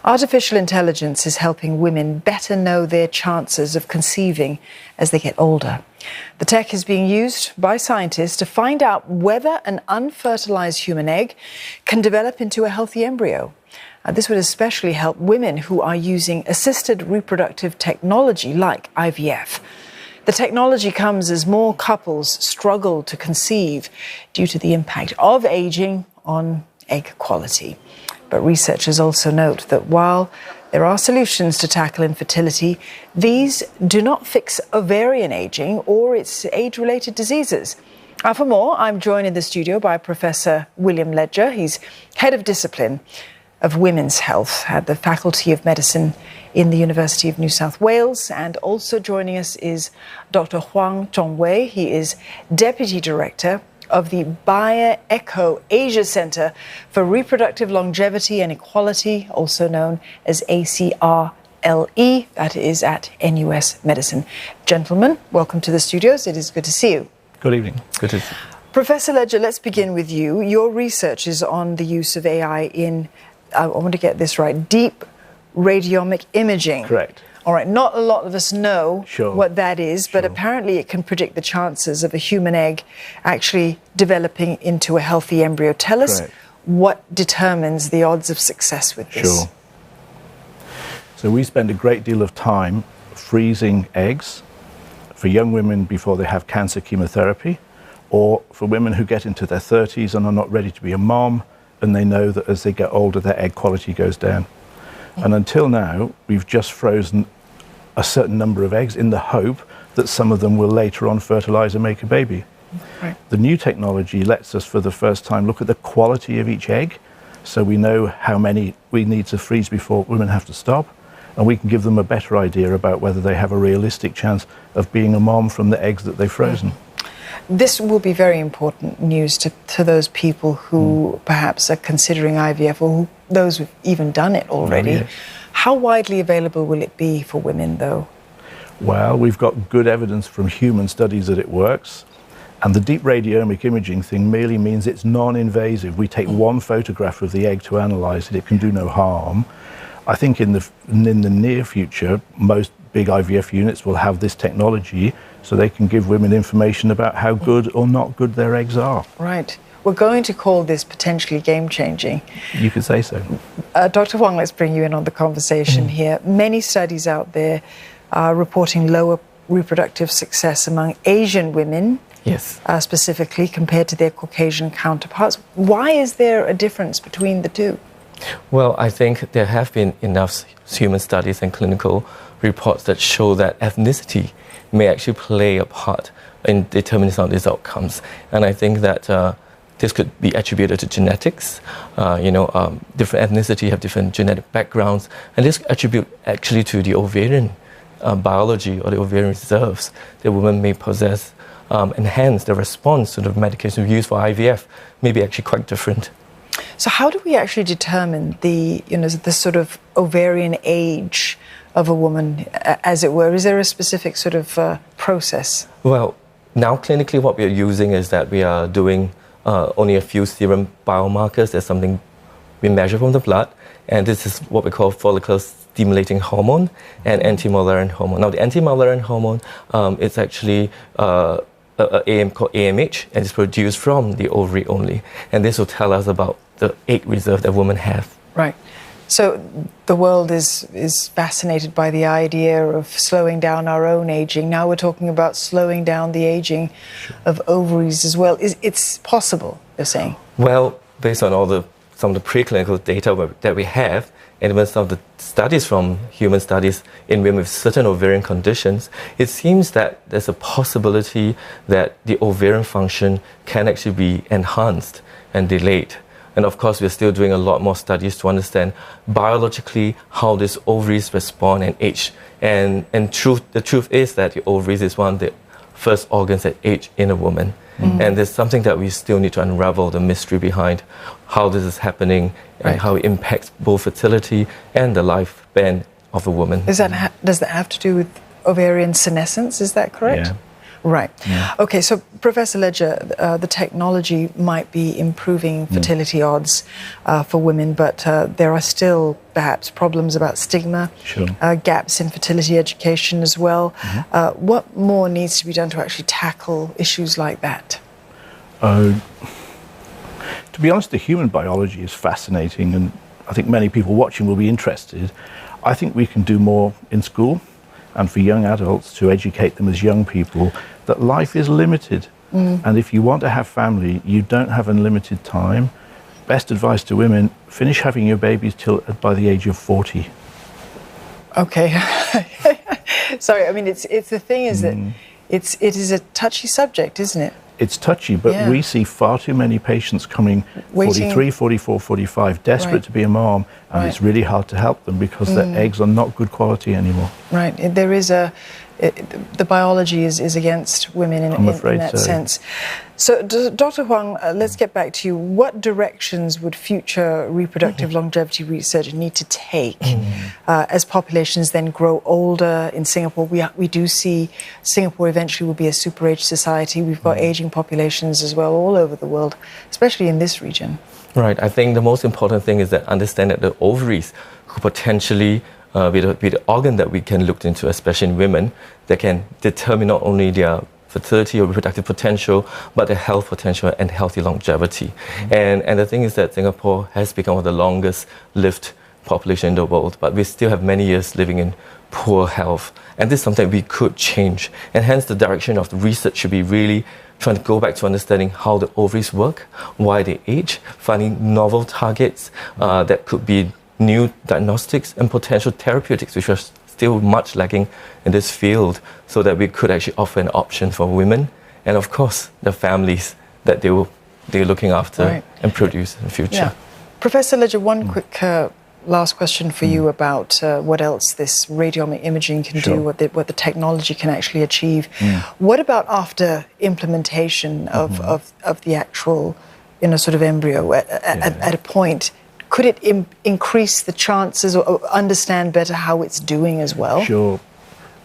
Artificial intelligence is helping women better know their chances of conceiving as they get older. The tech is being used by scientists to find out whether an unfertilized human egg can develop into a healthy embryo. This would especially help women who are using assisted reproductive technology like IVF. The technology comes as more couples struggle to conceive due to the impact of aging on egg quality. But researchers also note that while there are solutions to tackle infertility, these do not fix ovarian aging or its age-related diseases. For more, I'm joined in the studio by Professor William Ledger. He's Head of Discipline of Women's Health at the Faculty of Medicine in the University of New South Wales. And also joining us is Dr. Huang Zhongwei. He is Deputy Director of the Bia-Echo Asia Centre for Reproductive Longevity and Equality, also known as ACRLE, that is at NUS Medicine. Gentlemen, welcome to the studios. It is good to see you. Good evening. Good to see you. Professor Ledger, let's begin with you. Your research is on the use of AI in, I want to get this right, deep radiomic imaging. Correct. All right, not a lot of us know what that is, but Sure. apparently it can predict the chances of a human egg actually developing into a healthy embryo. Tell us what determines the odds of success with this. Sure. So we spend a great deal of time freezing eggs for young women before they have cancer chemotherapy, or for women who get into their 30s and are not ready to be a mom, and they know that as they get older, their egg quality goes down. And until now, we've just frozen a certain number of eggs in the hope that some of them will later on fertilize and make a baby. Right. The new technology lets us for the first time look at the quality of each egg, so we know how many we need to freeze before women have to stop, and we can give them a better idea about whether they have a realistic chance of being a mom from the eggs that they've frozen. This will be very important news to those people who perhaps are considering IVF, or those who've even done it already. Yes. How widely available will it be for women, though? Well, we've got good evidence from human studies that it works. And the deep radiomic imaging thing merely means it's non-invasive. We take one photograph of the egg to analyse it. It can do no harm. I think in the near future, most big IVF units will have this technology so they can give women information about how good or not good their eggs are. Right. We're going to call this potentially game-changing. You could say so. Dr. Huang, let's bring you in on the conversation here. Many studies out there are reporting lower reproductive success among Asian women, specifically compared to their Caucasian counterparts. Why is there a difference between the two? Well, I think there have been enough human studies and clinical reports that show that ethnicity may actually play a part in determining some of these outcomes. And I think that this could be attributed to genetics. Different ethnicity have different genetic backgrounds, and this attribute actually to the ovarian biology or the ovarian reserves that women may possess, and hence the response to the medication used for IVF may be actually quite different. So how do we actually determine the sort of ovarian age of a woman, as it were? Is there a specific sort of process? Well, now clinically what we are using is that we are doing only a few serum biomarkers. There's something we measure from the blood, and this is what we call follicle stimulating hormone and anti-Mullerian hormone. Now, the anti-Mullerian hormone is actually called AMH, and it's produced from the ovary only. And this will tell us about the egg reserve that women have. Right. So the world is fascinated by the idea of slowing down our own aging. Now we're talking about slowing down the aging of ovaries as well. It's possible, you're saying? Well, based on some of the preclinical data that we have, and even some of the studies from human studies in women with certain ovarian conditions, it seems that there's a possibility that the ovarian function can actually be enhanced and delayed. And of course, we're still doing a lot more studies to understand biologically how these ovaries respond and age. And the truth is that the ovaries is one of the first organs that age in a woman. And there's something that we still need to unravel, the mystery behind how this is happening and how it impacts both fertility and the lifespan of a woman. Does that have to do with ovarian senescence? Is that correct? Yeah. Right. Okay, so Professor Ledger, the technology might be improving fertility odds for women, but there are still perhaps problems about stigma, gaps in fertility education as well. What more needs to be done to actually tackle issues like that? To be honest, the human biology is fascinating, and I think many people watching will be interested. I think we can do more in school and for young adults to educate them as young people that life is limited. And if you want to have family, you don't have unlimited time. Best advice to women, finish having your babies by the age of 40. Okay. Sorry, I mean, it's the thing is that it is a touchy subject, isn't it? It's touchy, but we see far too many patients coming 43, 44, 45, desperate to be a mom, and it's really hard to help them because their eggs are not good quality anymore. Right. There is the biology is against women in that sense. So, Dr. Huang, let's get back to you. What directions would future reproductive longevity research need to take as populations then grow older? In Singapore, we do see Singapore eventually will be a super-age society. We've got aging populations as well all over the world, especially in this region. Right. I think the most important thing is that understand that the ovaries could potentially be the organ that we can look into, especially in women, that can determine not only their fertility or reproductive potential, but their health potential and healthy longevity. And the thing is that Singapore has become one of the longest lived population in the world, but we still have many years living in poor health. And this is something we could change. And hence the direction of the research should be really trying to go back to understanding how the ovaries work, why they age, finding novel targets that could be new diagnostics and potential therapeutics, which are still much lacking in this field, so that we could actually offer an option for women and, of course, the families that they're looking after and produce in the future. Professor Ledger, one quick last question for you about what else this radiomic imaging can do, what the technology can actually achieve. What about after implementation of the actual, sort of embryo at a point? Could it increase the chances or understand better how it's doing as well? Sure,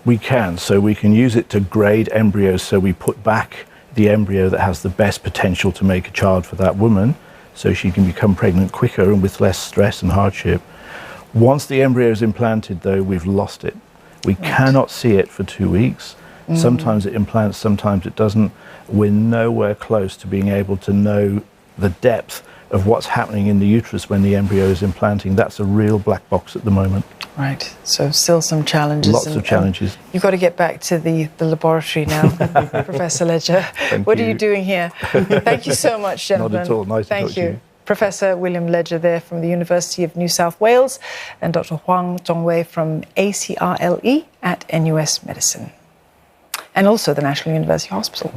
we can. So we can use it to grade embryos, so we put back the embryo that has the best potential to make a child for that woman, so she can become pregnant quicker and with less stress and hardship. Once the embryo is implanted, though, we've lost it. We cannot see it for 2 weeks. Sometimes it implants, sometimes it doesn't. We're nowhere close to being able to know the depth of what's happening in the uterus when the embryo is implanting. That's a real black box at the moment. Right, so still some challenges. Lots of challenges. You've got to get back to the laboratory now, Professor Ledger. What are you doing here? Thank you so much, gentlemen. Not at all, nice to talk to you. Professor William Ledger there from the University of New South Wales, and Dr. Huang Zhongwei from ACRLE at NUS Medicine, and also the National University Hospital.